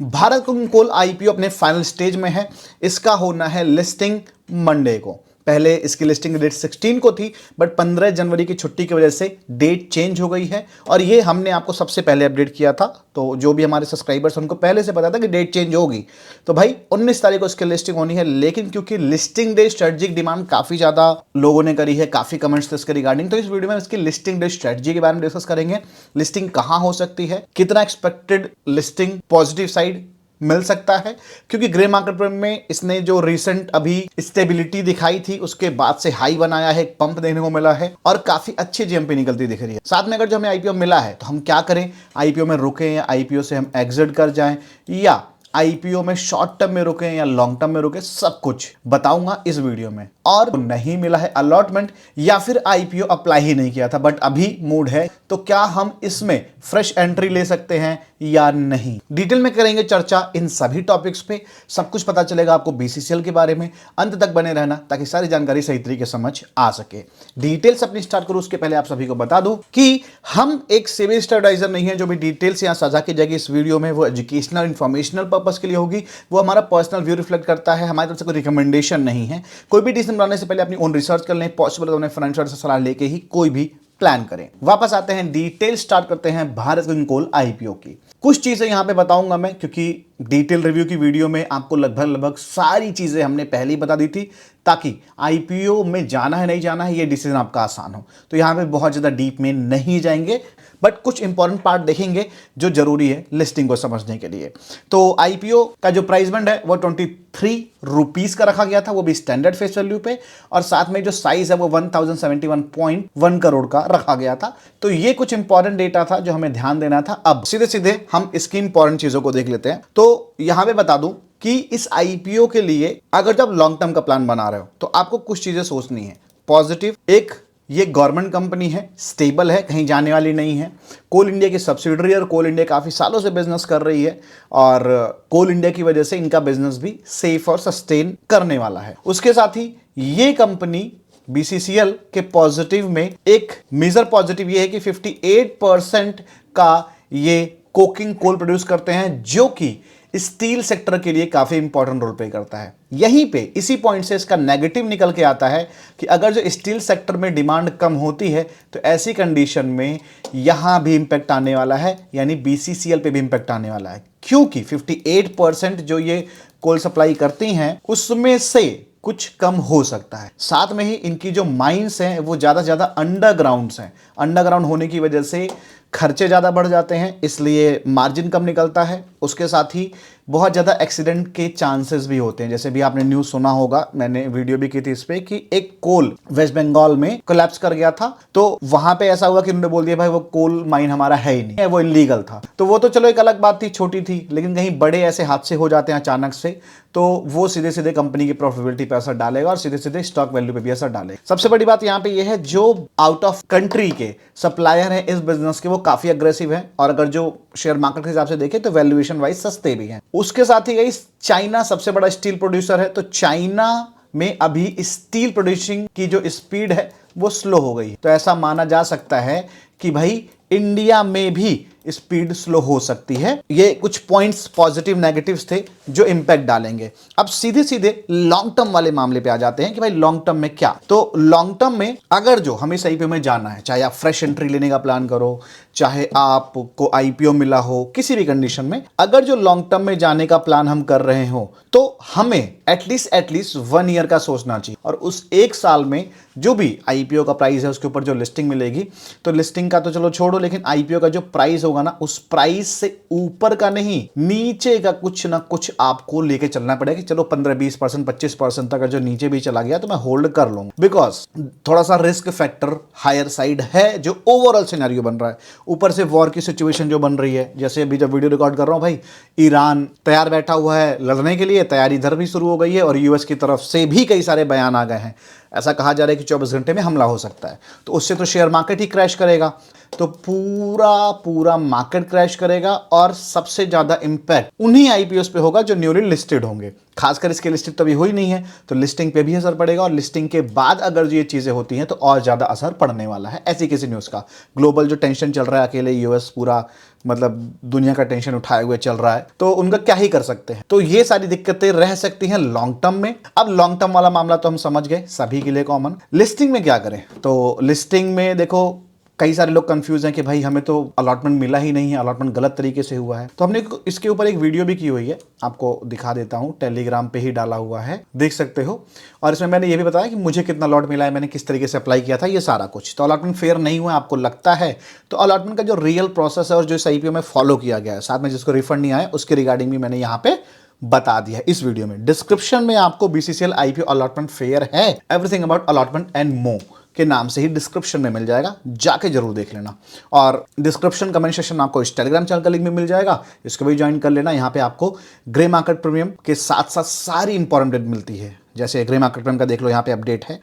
भारत कोल IPO अपने final stage में है। इसका होना है लिस्टिंग मंडे को। पहले इसकी लिस्टिंग डेट 16 को थी, बट 15 जनवरी की छुट्टी की वजह से डेट चेंज हो गई है और ये हमने आपको सबसे पहले अपडेट किया था। तो जो भी हमारे सब्सक्राइबर्स उनको पहले से पता था कि डेट चेंज होगी। तो भाई 19 तारीख को इसकी लिस्टिंग होनी है, लेकिन क्योंकि लिस्टिंग डे स्ट्रेटजिक डिमांड काफी ज्यादा लोगों ने करी है, काफी कमेंट्स थे इसके रिगार्डिंग, तो इस वीडियो में इसकी लिस्टिंग डे स्ट्रेटजी के बारे में डिस्कस करेंगे। लिस्टिंग कहां हो सकती है, कितना एक्सपेक्टेड लिस्टिंग पॉजिटिव साइड मिल सकता है, क्योंकि ग्रे मार्केट में इसने जो रिसेंट अभी स्टेबिलिटी दिखाई थी उसके बाद से हाई बनाया है, एक पंप देखने को मिला है और काफी अच्छी जीएमपी निकलती दिख रही है। साथ में अगर जो हमें आईपीओ मिला है तो हम क्या करें, आईपीओ में रुके या आईपीओ से हम एग्जिट कर जाएं या आईपीओ में शॉर्ट टर्म में रुके या लॉन्ग टर्म में रुके, सब कुछ बताऊंगा इस वीडियो में। और नहीं मिला है अलॉटमेंट या फिर आईपीओ अप्लाई ही नहीं किया था बट अभी मूड है, तो क्या हम इसमें फ्रेश एंट्री ले सकते हैं या नहीं, डिटेल में करेंगे चर्चा इन सभी टॉपिक्स पे। सब कुछ पता चलेगा आपको बीसीसीएल के बारे में, अंत तक बने रहना ताकि सारी जानकारी सही तरीके से समझ आ सके। डिटेल्स अपनी स्टार्ट करूं उसके पहले आप सभी को बता दूं कि हम एक सेबी स्टैंडर्डाइजर नहीं है। जो भी डिटेल्स यहां साझा की जाएगी इस वीडियो में वो एजुकेशनल इंफॉर्मेशनल पर्पस के लिए होगी, वो हमारा पर्सनल व्यू रिफ्लेक्ट करता है, हमारी तरफ से कोई रिकमेंडेशन नहीं है। कोई भी डिसीजन बनाने से पहले अपनी ओन रिसर्च कर लें, पॉसिबल तो अपने फाइनेंशियल से सलाह लेके ही कोई भी प्लान करें। वापस आते हैं, डिटेल स्टार्ट करते हैं भारत कोल आईपीओ की। कुछ चीजें यहां पे बताऊंगा मैं, क्योंकि डिटेल रिव्यू की वीडियो में आपको लगभग सारी चीजें हमने पहले ही बता दी थी, ताकि आईपीओ में जाना है नहीं जाना है ये डिसीजन आपका आसान हो। तो यहां पे बहुत ज्यादा डीप में नहीं जाएंगे, बट कुछ इंपॉर्टेंट पार्ट देखेंगे जो जरूरी है लिस्टिंग को समझने के लिए। तो आईपीओ का जो प्राइस बैंड है वो 23 रुपीस का रखा गया था, वो भी स्टैंडर्ड फेस वैल्यू पे, और साथ में जो साइज है वो 1071.1 करोड़ का रखा गया था। तो ये कुछ इंपॉर्टेंट डेटा था जो हमें ध्यान देना था। अब सीधे सीधे हम इसकी इंपॉर्टेंट चीजों को देख लेते हैं। तो यहां पे बता दूं कि इस आईपीओ के लिए अगर जब लॉन्ग टर्म का प्लान बना रहे हो तो आपको कुछ चीजें सोचनी है। पॉजिटिव, एक ये गवर्नमेंट कंपनी है, स्टेबल है, कहीं जाने वाली नहीं है। कोल इंडिया की सब्सिडरी और कोल इंडिया काफ़ी सालों से बिजनेस कर रही है और कोल इंडिया की वजह से इनका बिजनेस भी सेफ और सस्टेन करने वाला है। उसके साथ ही ये कंपनी बीसीसीएल के पॉजिटिव में एक मेजर पॉजिटिव ये है कि 58% का ये कोकिंग कोल प्रोड्यूस करते हैं, जो कि स्टील सेक्टर के लिए काफी इंपॉर्टेंट रोल प्ले करता है। यहीं पे इसी पॉइंट से इसका नेगेटिव निकल के आता है कि अगर जो स्टील सेक्टर में डिमांड कम होती है तो ऐसी कंडीशन में यहां भी इंपैक्ट आने वाला है, यानी बीसीसीएल पे भी इंपैक्ट आने वाला है, क्योंकि 58% जो ये कोल सप्लाई करती हैं उसमें से कुछ कम हो सकता है। साथ में ही इनकी जो माइंस हैं वो ज्यादा से ज्यादा अंडरग्राउंड्स हैं। अंडरग्राउंड होने की वजह से खर्चे ज़्यादा बढ़ जाते हैं, इसलिए मार्जिन कम निकलता है। उसके साथ ही बहुत ज़्यादा एक्सीडेंट के चांसेस भी होते हैं। जैसे भी आपने न्यूज़ सुना होगा, मैंने वीडियो भी की थी इस पे, कि एक कोल वेस्ट बंगाल में कोलैप्स कर गया था। तो वहां पे ऐसा हुआ कि उन्होंने बोल दिया भाई वो कोल माइन हमारा है ही नहीं, वो इलीगल था। तो वो तो चलो एक अलग बात थी, छोटी थी, लेकिन कहीं बड़े ऐसे हादसे हो जाते हैं अचानक से तो वो सीधे सीधे कंपनी की प्रॉफिटेबिलिटी पे असर डालेगा और सीधे सीधे स्टॉक वैल्यू पे भी असर डालेगा। सबसे बड़ी बात यहाँ पे ये है, जो आउट ऑफ कंट्री के सप्लायर हैं इस बिजनेस के वो काफी अग्रेसिव हैं, और अगर जो शेयर मार्केट के हिसाब से देखें तो वैल्यूएशन वाइज सस्ते भी हैं। उसके साथ ही गई चाइना सबसे बड़ा स्टील प्रोड्यूसर है, तो चाइना में अभी स्टील प्रोड्यूसिंग की जो स्पीड है वो स्लो हो गई। तो ऐसा माना जा सकता है कि भाई इंडिया में भी स्पीड स्लो हो सकती है। ये कुछ पॉइंट्स पॉजिटिव नेगेटिव्स थे जो इंपैक्ट डालेंगे। अब सीधे सीधे लॉन्ग टर्म वाले मामले पे आ जाते हैं कि भाई लॉन्ग टर्म में क्या। तो लॉन्ग टर्म में अगर जो हमें सही पे में जाना है, चाहे आप फ्रेश एंट्री लेने का प्लान करो, चाहे आपको आईपीओ मिला हो, किसी भी कंडीशन में अगर जो लॉन्ग टर्म में जाने का प्लान हम कर रहे हो तो हमें एटलीस्ट 1 ईयर का सोचना चाहिए। और उस 1 साल में जो भी आईपीओ का प्राइस है उसके ऊपर जो लिस्टिंग मिलेगी, तो लिस्टिंग का तो चलो छोड़ो, लेकिन आईपीओ का जो प्राइस होगा ना, उस प्राइस से ऊपर का नहीं, नीचे का कुछ ना कुछ आपको लेके चलना पड़ेगा कि चलो 15-20%, 25% तक जो नीचे भी चला गया तो मैं होल्ड कर लूंगा, बिकॉज थोड़ा सा रिस्क फैक्टर हायर साइड है जो ओवरऑल सिनेरियो बन रहा है। ऊपर से वॉर की सिचुएशन जो बन रही है, जैसे अभी जब वीडियो रिकॉर्ड कर रहा हूं भाई, ईरान तैयार बैठा हुआ है लड़ने के लिए, तैयारी इधर भी शुरू हो गई है और यूएस की तरफ से भी कई सारे बयान आ गए हैं। ऐसा कहा जा रहा है कि 24 घंटे में हमला हो सकता है, तो उससे तो शेयर मार्केट ही क्रैश करेगा। तो पूरा मार्केट क्रैश करेगा और सबसे ज्यादा इंपैक्ट उन्हीं आईपीओस पे होगा जो न्यूली लिस्टेड होंगे। खासकर इसके लिस्टिंग तो अभी हुई नहीं है, तो लिस्टिंग पे भी असर पड़ेगा, और लिस्टिंग के बाद अगर ये चीजें होती हैं तो और ज्यादा असर पड़ने वाला है। ऐसी किसी न्यूज का ग्लोबल जो टेंशन चल रहा है, अकेले यूएस पूरा मतलब दुनिया का टेंशन उठाए हुए चल रहा है, तो उनका क्या ही कर सकते हैं। तो ये सारी दिक्कतें रह सकती हैं लॉन्ग टर्म में। अब लॉन्ग टर्म वाला मामला तो हम समझ गए, सभी के लिए कॉमन। लिस्टिंग में क्या करें, तो लिस्टिंग में देखो कई सारे लोग कंफ्यूज हैं कि भाई हमें तो अलॉटमेंट मिला ही नहीं है, अलॉटमेंट गलत तरीके से हुआ है। तो हमने इसके ऊपर एक वीडियो भी की हुई है, आपको दिखा देता हूं, टेलीग्राम पे ही डाला हुआ है, देख सकते हो। और इसमें मैंने ये भी बताया कि मुझे कितना अलॉट मिला है, मैंने किस तरीके से अप्लाई किया था, ये सारा कुछ। तो अलॉटमेंट फेयर नहीं हुआ आपको लगता है, तो अलॉटमेंट का जो रियल प्रोसेस है और जो इस IPO में फॉलो किया गया है, साथ में जिसको रिफंड नहीं आया उसके रिगार्डिंग भी मैंने यहाँ पे बता दिया इस वीडियो में। डिस्क्रिप्शन में आपको BCCL IPO अलॉटमेंट फेयर है, everything about allotment and more के नाम से ही डिस्क्रिप्शन में मिल जाएगा, जाके जरूर देख लेना। और डिस्क्रिप्शन कमेंट सेक्शन में आपको इस टेलीग्राम चैनल का लिंक भी मिल जाएगा, इसको भी ज्वाइन कर लेना। यहाँ पे आपको ग्रे मार्केट प्रीमियम के साथ साथ सारी इंपॉर्टेंट अपडेट मिलती है। जैसे ग्रे मार्केट प्रीमियम का देख लो, यहाँ पे अपडेट है,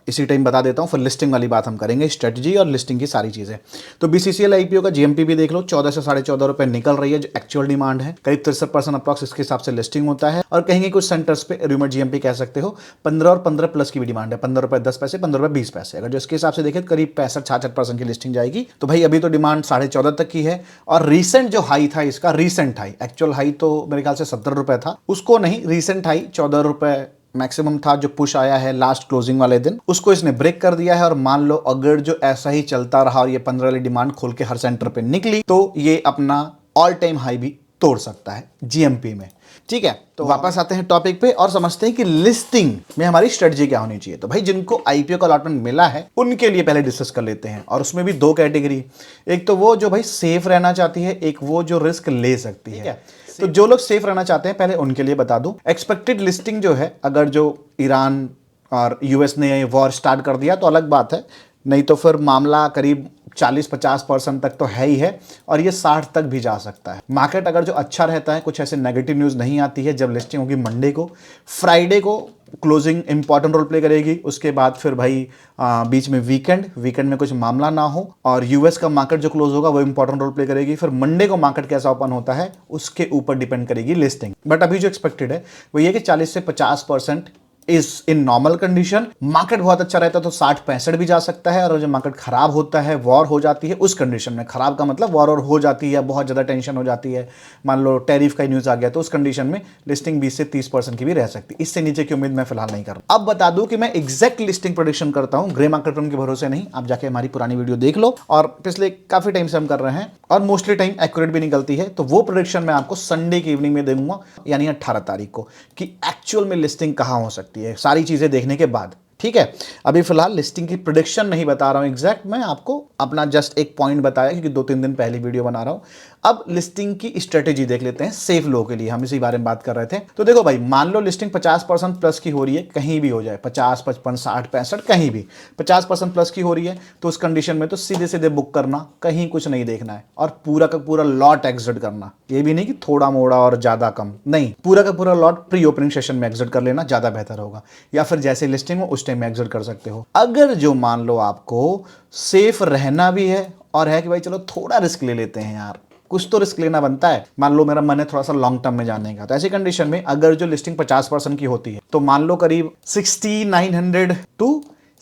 इसी टाइम बता देता हूँ। फिर लिस्टिंग वाली बात हम करेंगे, स्ट्रेटजी और लिस्टिंग की सारी चीजें। तो BCCL IPO का GMP भी देख लो, 14 से 14.5 रुपए निकल रही है, जो एक्चुअल डिमांड है। करीब 63% अप्रॉक्स इसके हिसाब से लिस्टिंग होता है। और कहेंगे कुछ सेंटर्स पे रूमर GMP कह सकते हो 15 और 15 प्लस की भी डिमांड है, 15 रुपए 10 पैसे, 15 रुपए 20 पैसे। अगर जो इसके हिसाब से देखें करीब 65-66% की लिस्टिंग जाएगी। तो भाई अभी तो डिमांड 14.5 तक की है। और रिसेंट जो हाई था इसका, रिसेंट हाई, एक्चुअल हाई तो मेरे ख्याल से 17 रुपए था, उसको नहीं, रिसेंट हाई 14 रुपए मैक्सिमम था जो पुश आया है लास्ट क्लोजिंग वाले दिन, उसको इसने ब्रेक कर दिया है। और मान लो अगर जो ऐसा ही चलता रहा और ये 15 वाली डिमांड खोल के हर सेंटर पे निकली, तो ये अपना ऑल टाइम हाई भी तोड़ सकता है GMP में। ठीक है, तो वापस आते हैं टॉपिक पे और समझते हैं कि लिस्टिंग में हमारी स्ट्रेटजी क्या होनी चाहिए। तो भाई जिनको IPO का अलॉटमेंट मिला है उनके लिए पहले डिस्कस कर लेते हैं। और उसमें भी दो कैटेगरी, एक तो वो जो भाई सेफ रहना चाहती है, एक वो जो रिस्क ले सकती है। तो जो लोग सेफ रहना चाहते हैं पहले उनके लिए बता दूं, एक्सपेक्टेड लिस्टिंग जो है, अगर जो ईरान और US ने वॉर स्टार्ट कर दिया तो अलग बात है, नहीं तो फिर मामला करीब 40-50% तक तो है ही है, और ये 60 तक भी जा सकता है। मार्केट अगर जो अच्छा रहता है, कुछ ऐसे नेगेटिव न्यूज़ नहीं आती है, जब लिस्टिंग होगी मंडे को, फ्राइडे को क्लोजिंग इंपॉर्टेंट रोल प्ले करेगी। उसके बाद फिर भाई बीच में वीकेंड में कुछ मामला ना हो, और US का मार्केट जो क्लोज होगा वो इंपॉर्टेंट रोल प्ले करेगी। फिर मंडे को मार्केट कैसा ओपन होता है उसके ऊपर डिपेंड करेगी लिस्टिंग। बट अभी जो एक्सपेक्टेड है वो ये कि 40 से 50% is in normal condition. Market बहुत अच्छा रहता है तो 60-65 भी जा सकता है। और जब मार्केट खराब होता है, वॉर हो जाती है, उस कंडीशन में, खराब का मतलब वॉर और हो जाती है, बहुत ज्यादा टेंशन हो जाती है, मान लो टैरिफ का न्यूज आ गया, तो उस कंडीशन में लिस्टिंग 20 से 30% की भी रह सकती है। इससे नीचे की उम्मीद मैं फिलहाल नहीं कर रहा। अब बता दूं कि मैं एग्जैक्ट लिस्टिंग प्रेडिक्शन करता हूं, ग्रे मार्केट के भरोसे नहीं। आप जाके हमारी पुरानी वीडियो देख लो, और पिछले काफी टाइम से हम कर रहे हैं और मोस्टली टाइम एक्यूरेट भी निकलती है। तो वो प्रेडिक्शन मैं आपको संडे की इवनिंग में दूंगा, यानी 18 तारीख को, कि एक्चुअल में लिस्टिंग कहां हो सकती है, सारी चीजें देखने के बाद। ठीक है, अभी फिलहाल लिस्टिंग की प्रेडिक्शन नहीं बता रहा हूं एग्जैक्ट, मैं आपको अपना जस्ट एक पॉइंट बताया क्योंकि 2-3 दिन पहले वीडियो बना रहा हूं। अब लिस्टिंग की स्ट्रेटेजी देख लेते हैं सेफ लो के लिए, हम इसी बारे में बात कर रहे थे। तो देखो भाई, मान लो लिस्टिंग 50% प्लस की हो रही है, कहीं भी हो जाए, 50, 55, 60, 65, कहीं भी 50% प्लस की हो रही है, तो उस कंडीशन में तो सीधे सीधे बुक करना, कहीं कुछ नहीं देखना है, और पूरा का पूरा लॉट एग्जिट करना। ये भी नहीं कि थोड़ा मोड़ा और ज्यादा कम, नहीं, पूरा का पूरा लॉट प्री ओपनिंग सेशन में एग्जिट कर लेना ज्यादा बेहतर होगा, या फिर जैसे लिस्टिंग हो उस टाइम में एग्जिट कर सकते हो। अगर जो मान लो आपको सेफ रहना भी है और है कि भाई चलो थोड़ा रिस्क ले लेते हैं यार, कुछ तो रिस्क लेना बनता है, मान लो मेरा मन है थोड़ा सा लॉन्ग टर्म में जाने का, तो ऐसी कंडीशन में अगर जो लिस्टिंग 50% की होती है, तो मान लो करीब 6900 to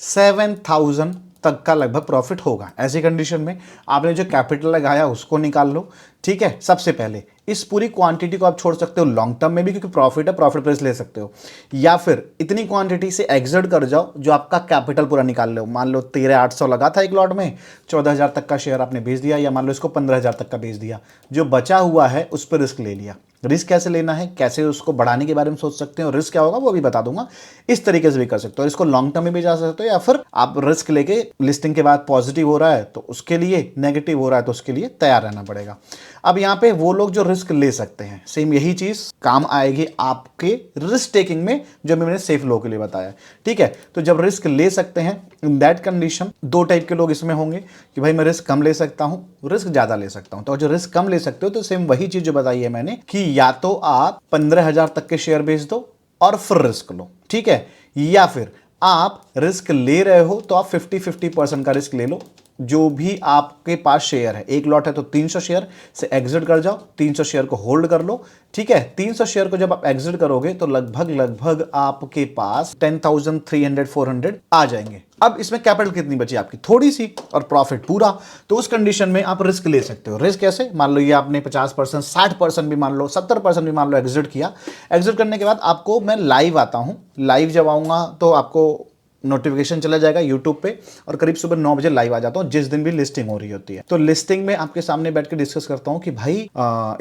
7000 तक का लगभग प्रॉफिट होगा। ऐसी कंडीशन में आपने जो कैपिटल लगाया उसको निकाल लो। ठीक है, सबसे पहले इस पूरी क्वांटिटी को आप छोड़ सकते हो लॉन्ग टर्म में भी, क्योंकि प्रॉफिट है, प्रॉफिट प्राइस ले सकते हो, या फिर इतनी क्वांटिटी से एग्जिट कर जाओ जो आपका कैपिटल पूरा निकाल लो। मान लो 13,800 लगा था एक लॉट में, 14,000 तक का शेयर आपने बेच दिया, या मान लो इसको 15,000 तक का बेच दिया, जो बचा हुआ है उस पर रिस्क ले लिया। रिस्क कैसे लेना है, कैसे उसको बढ़ाने के बारे में सोच सकते हैं, और रिस्क क्या होगा वो भी बता दूंगा। इस तरीके से भी कर सकते हो, और इसको लॉन्ग टर्म में भी जा सकते हो, या फिर आप रिस्क लेके लिस्टिंग के बाद पॉजिटिव हो रहा है तो उसके लिए, नेगेटिव हो रहा है तो उसके लिए तैयार रहना पड़ेगा। अब यहाँ पे वो लोग जो रिस्क ले सकते हैं, सेम यही चीज काम आएगी आपके रिस्क टेकिंग में, जो मैंने सेफ लो के लिए बताया। ठीक है, तो जब रिस्क ले सकते हैं, इन दैट कंडीशन दो टाइप के लोग इसमें होंगे कि भाई मैं रिस्क कम ले सकता हूं, रिस्क ज्यादा ले सकता हूं। तो जो रिस्क कम ले सकते हो तो सेम वही चीज जो बताई है मैंने, कि या तो आप 15,000 तक के शेयर बेच दो और फिर रिस्क लो। ठीक है, या फिर आप रिस्क ले रहे हो तो आप 50-50% का रिस्क ले लो, जो भी आपके पास शेयर है, एक लॉट है तो 300 शेयर से एग्जिट कर जाओ, 300 शेयर को होल्ड कर लो, ठीक है। 300 शेयर को जब आप एग्जिट करोगे तो लगभग आपके पास 10,300 400 आ जाएंगे। अब इसमें कैपिटल कितनी बची आपकी, थोड़ी सी, और प्रॉफिट पूरा। तो उस कंडीशन में आप रिस्क ले सकते हो। रिस्क कैसे, मान लो ये आपने 50%, 60% भी मान लो, 70% भी मान लो एग्जिट किया। एग्जिट करने के बाद आपको मैं लाइव आता हूं, लाइव जब आऊंगा तो आपको नोटिफिकेशन चला जाएगा यूट्यूब पे, और करीब सुबह 9 बजे लाइव आ जाता हूँ, जिस दिन भी लिस्टिंग हो रही होती है। तो लिस्टिंग में आपके सामने बैठ के डिस्कस करता हूँ कि भाई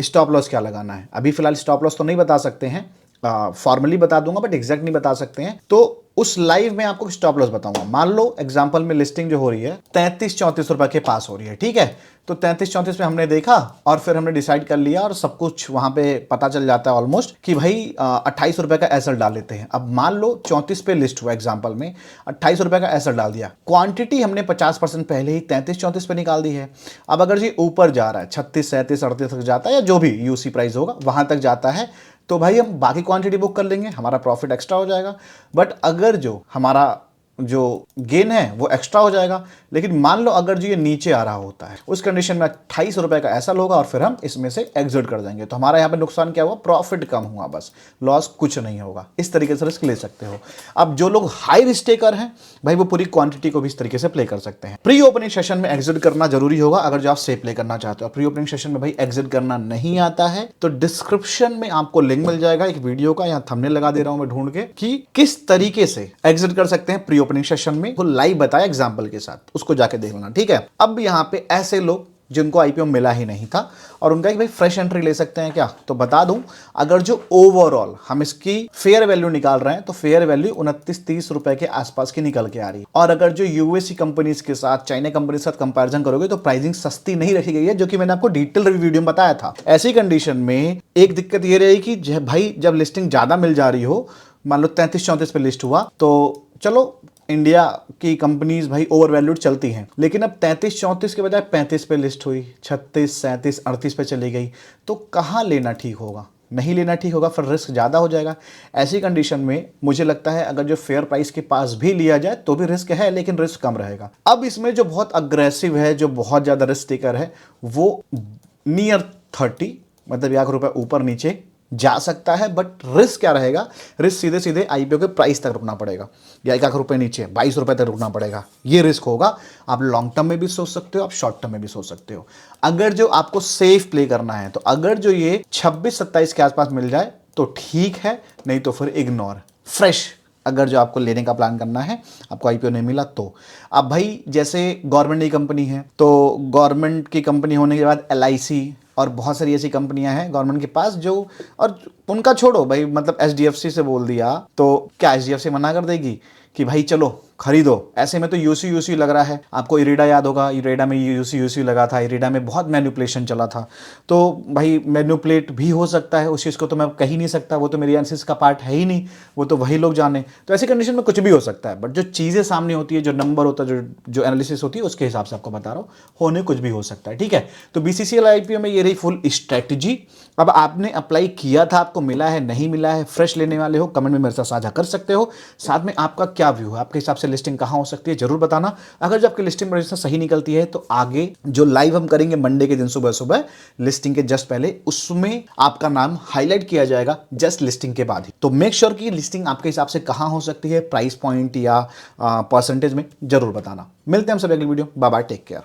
स्टॉप लॉस क्या लगाना है। अभी फिलहाल स्टॉप लॉस तो नहीं बता सकते हैं, फॉर्मली बता दूंगा बट एग्जैक्ट नहीं बता सकते हैं। तो उस लाइव में आपको स्टॉप लॉस बताऊंगा। मान लो एग्जांपल में लिस्टिंग जो हो रही है 33-34 रुपए के पास हो रही है, ठीक है। तो 33-34 पे हमने देखा और फिर हमने डिसाइड कर लिया और सब कुछ वहां पे पता चल जाता है ऑलमोस्ट कि भाई 28 रुपए का एसएल डाल लेते हैं। अब मान लो 34 पे लिस्ट हुआ एग्जांपल में, 28 रुपए का एसएल डाल दिया, क्वांटिटी हमने 50% पहले ही 33-34 पे निकाल दी है। अब अगर ये ऊपर जा रहा है 36, 37, 38 तक जाता है, या जो भी यूसी प्राइस होगा वहां तक जाता है, तो भाई हम बाकी क्वांटिटी बुक कर लेंगे, हमारा प्रॉफिट एक्स्ट्रा हो जाएगा। बट अगर जो हमारा जो गेन है वो एक्स्ट्रा हो जाएगा। लेकिन मान लो अगर जो ये नीचे आ रहा होता है, उस कंडीशन में 28 रुपए का ऐसा होगा और फिर हम इसमें से एग्जिट कर देंगे। तो हमारा यहाँ पे नुकसान क्या हुआ, प्रॉफिट कम हुआ, बस लॉस कुछ नहीं होगा। इस तरीके से रिस्क ले सकते हो। अब जो लोग हाई रिस्क टेकर हैं भाई, वो पूरी क्वांटिटी को भी इस तरीके से प्ले कर सकते हैं। प्री ओपनिंग सेशन में एग्जिट करना जरूरी होगा अगर जो आप सेफ प्ले करना चाहते हो। प्री ओपनिंग सेशन में भाई एग्जिट करना नहीं आता है तो डिस्क्रिप्शन में आपको लिंक मिल जाएगा एक वीडियो का, यहाँ थंबनेल लगा दे रहा हूं मैं ढूंढ के, कि किस तरीके से एग्जिट कर सकते हैं प्री ओपनिंग सेशन में। लाइव बताया एग्जांपल के साथ, उसको जाके देख लेना, ठीक है। अब यहाँ पे ऐसे लोग जिनको आईपीओ मिला ही नहीं था और उनका कि भाई फ्रेश एंट्री ले सकते हैं क्या, तो बता दूं, अगर जो ओवरऑल हम इसकी फेयर वैल्यू निकाल रहे हैं तो फेयर वैल्यू 29-30 रुपए के आसपास की निकल के आ रही है। और अगर जो यूएससी कंपनीज के साथ, चाइना कंपनी के साथ कंपैरिजन करोगे तो प्राइसिंग सस्ती नहीं रखी गई है, जो कि मैंने आपको डिटेल रिव्यू वीडियो में बताया था। ऐसी कंडीशन में एक दिक्कत ये रहेगी कि भाई जब लिस्टिंग ज्यादा मिल जा रही हो, मान लो 33-34 पे लिस्ट हुआ, तो चलो इंडिया की कंपनीज भाई ओवर वैल्यूड चलती हैं, लेकिन अब 33-34 के बजाय 35 पे लिस्ट हुई, 36, 37, 38 पे चली गई, तो कहाँ लेना ठीक होगा, नहीं लेना ठीक होगा, फिर रिस्क ज़्यादा हो जाएगा। ऐसी कंडीशन में मुझे लगता है अगर जो फेयर प्राइस के पास भी लिया जाए तो भी रिस्क है, लेकिन रिस्क कम रहेगा। अब इसमें जो बहुत अग्रेसिव है, जो बहुत ज़्यादा रिस्क टेकर है, वो नियर 30 मतलब 1 रुपये ऊपर नीचे जा सकता है। बट रिस्क क्या रहेगा, रिस्क सीधे सीधे आईपीओ के प्राइस तक रुकना पड़ेगा, या 1 रुपये नीचे 22 रुपये तक रुकना पड़ेगा, ये रिस्क होगा। आप लॉन्ग टर्म में भी सोच सकते हो, आप शॉर्ट टर्म में भी सोच सकते हो। अगर जो आपको सेफ प्ले करना है तो अगर जो ये 26-27 के आसपास मिल जाए तो ठीक है, नहीं तो फिर इग्नोर। फ्रेश अगर जो आपको लेने का प्लान करना है, आपको आईपीओ नहीं मिला तो। अब भाई जैसे गवर्नमेंट की कंपनी है, तो गवर्नमेंट की कंपनी होने के बाद एलआईसी और बहुत सारी ऐसी कंपनियां हैं गवर्नमेंट के पास जो, और उनका छोड़ो भाई, मतलब एचडीएफसी से बोल दिया तो क्या एचडीएफसी मना कर देगी कि भाई चलो खरीदो। ऐसे में तो यूसी लग रहा है। आपको इरेडा याद होगा, इरेडा में यूसी लगा था, इरेडा में बहुत मैनिपुलेशन चला था। तो भाई मैनिपुलेट भी हो सकता है, उस चीज़ को तो मैं कह ही नहीं सकता, वो तो मेरी एनालिसिस का पार्ट है ही नहीं, वो तो वही लोग जाने। तो ऐसी कंडीशन में कुछ भी हो सकता है, बट जो चीज़ें सामने होती है, जो नंबर होता है, जो एनालिसिस होती है, उसके हिसाब से आपको बता रहा हूँ, होने कुछ भी हो सकता है, ठीक है। तो बीसीसीएल आईपीओ में ये रही फुल स्ट्रैटेजी। अब आपने अप्लाई किया था, आपको मिला है नहीं मिला है, फ्रेश लेने वाले हो, कमेंट में मेरे साथ साझा कर सकते हो। साथ में आपका क्या व्यू है, आपके हिसाब से लिस्टिंग कहाँ हो सकती है, जरूर बताना। अगर जब आपकी लिस्टिंग पोजीशन सही निकलती है तो आगे जो लाइव हम करेंगे मंडे के दिन सुबह सुबह लिस्टिंग के जस्ट पहले, उसमें आपका नाम हाईलाइट किया जाएगा जस्ट लिस्टिंग के बाद ही। तो मेक श्योर कि लिस्टिंग आपके हिसाब से कहाँ हो सकती है, प्राइस पॉइंट या परसेंटेज में, जरूर बताना। मिलते हैं हम सब अगली video. Bye bye, take care.